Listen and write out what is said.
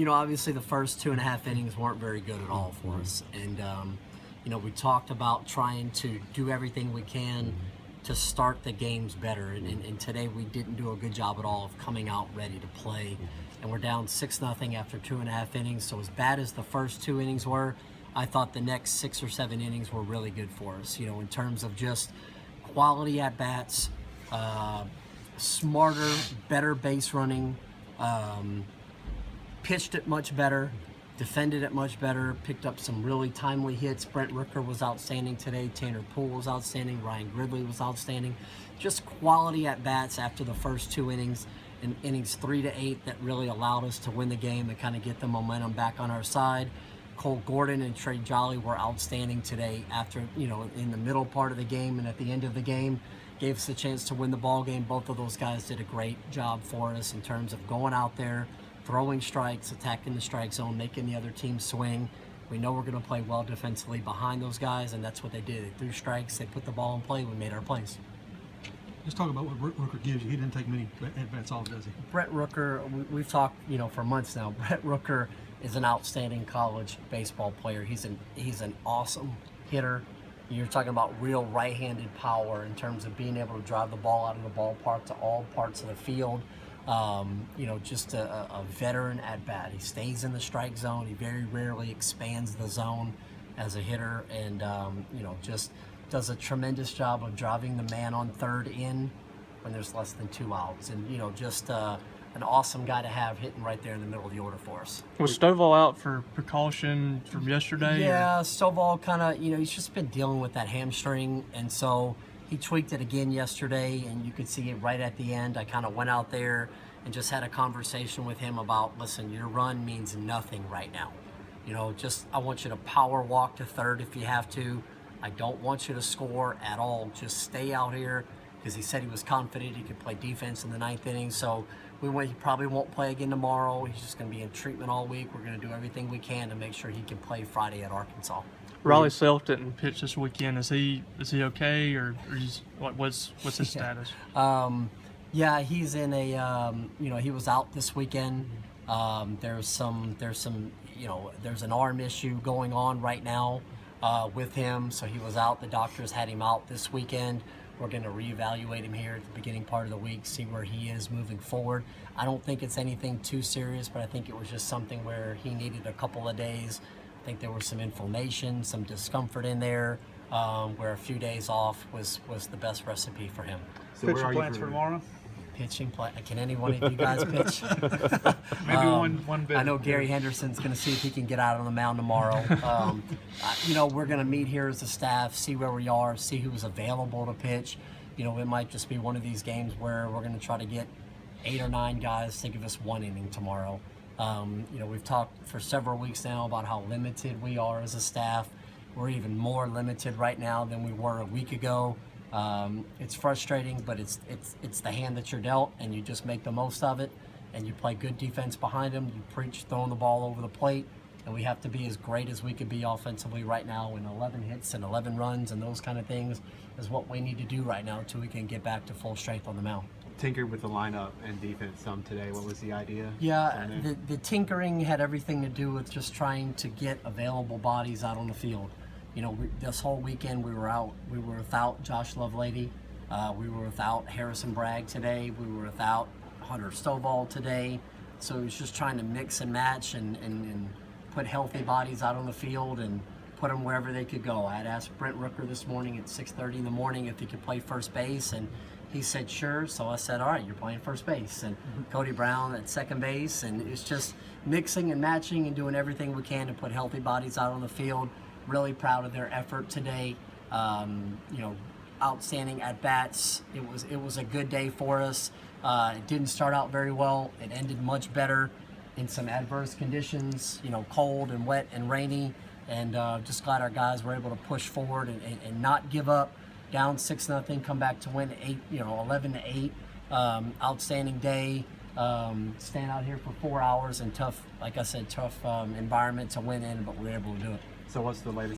Obviously the first 2.5 innings weren't very good at all for us. And, we talked about trying to do everything we can to start the games better. And today we didn't do a good job at all of coming out ready to play. And we're down 6-0 after 2.5 innings. So as bad as the first 2 innings were, I thought the next 6 or 7 innings were really good for us, in terms of just quality at-bats, smarter, better base running, pitched it much better, defended it much better, picked up some really timely hits. Brent Rooker was outstanding today. Tanner Poole was outstanding. Ryan Gridley was outstanding. Just quality at-bats after the first 2 innings, in innings 3 to 8, that really allowed us to win the game and kind of get the momentum back on our side. Cole Gordon and Trey Jolly were outstanding today after, in the middle part of the game and at the end of the game. Gave us a chance to win the ball game. Both of those guys did a great job for us in terms of going out there, throwing strikes, attacking the strike zone, making the other team swing. We know we're going to play well defensively behind those guys, and that's what they did. They threw strikes, they put the ball in play, we made our plays. Just talk about what Rooker gives you. He didn't take many at-bats off, does he? Brett Rooker, we've talked, for months now. Brett Rooker is an outstanding college baseball player. He's an awesome hitter. You're talking about real right-handed power in terms of being able to drive the ball out of the ballpark to all parts of the field. Just a veteran at bat. He stays in the strike zone. He very rarely expands the zone as a hitter, and just does a tremendous job of driving the man on third in when there's less than 2 outs. And an awesome guy to have hitting right there in the middle of the order for us. Was Stovall out for precaution from yesterday? Yeah, Stovall kind of, he's just been dealing with that hamstring, and so he tweaked it again yesterday, and you could see it right at the end. I kind of went out there and just had a conversation with him about, listen, your run means nothing right now. I want you to power walk to third if you have to. I don't want you to score at all. Just stay out here, because he said he was confident he could play defense in the 9th inning. So he probably won't play again tomorrow. He's just going to be in treatment all week. We're going to do everything we can to make sure he can play Friday at Arkansas. Riley Self didn't pitch this weekend. Is he okay, or what's his status? Yeah, he's in a he was out this weekend. There's an arm issue going on right now with him, so he was out. The doctors had him out this weekend. We're going to reevaluate him here at the beginning part of the week, see where he is moving forward. I don't think it's anything too serious, but I think it was just something where he needed a couple of days. I think there was some inflammation, some discomfort in there, where a few days off was the best recipe for him. So pitching plans for tomorrow? Pitching plan? Can any one of you guys pitch? Maybe one bit. I know Gary Henderson's going to see if he can get out on the mound tomorrow. We're going to meet here as a staff, see where we are, see who's available to pitch. It might just be one of these games where we're going to try to get 8 or 9 guys to give us 1 inning tomorrow. We've talked for several weeks now about how limited we are as a staff. We're even more limited right now than we were a week ago. It's frustrating, but it's the hand that you're dealt, and you just make the most of it, and you play good defense behind them. You preach throwing the ball over the plate, and we have to be as great as we could be offensively right now, and 11 hits and 11 runs and those kind of things is what we need to do right now until we can get back to full strength on the mound. Tinkered with the lineup and defense some today. What was the idea? Yeah, the tinkering had everything to do with just trying to get available bodies out on the field. This whole weekend we were without Josh Lovelady. We were without Harrison Bragg today. We were without Hunter Stovall today. So it was just trying to mix and match and put healthy bodies out on the field and put them wherever they could go. I had asked Brent Rooker this morning at 6:30 in the morning if he could play first base, and he said sure. So I said, all right, you're playing first base. And Cody Brown at second base. And it's just mixing and matching and doing everything we can to put healthy bodies out on the field. Really proud of their effort today. Outstanding at bats. It was a good day for us. It didn't start out very well. It ended much better in some adverse conditions. Cold and wet and rainy. And just glad our guys were able to push forward and not give up. Down 6-0, come back to win 11-8. Outstanding day. Stand out here for 4 hours and tough environment to win in, but we were able to do it. So what's the latest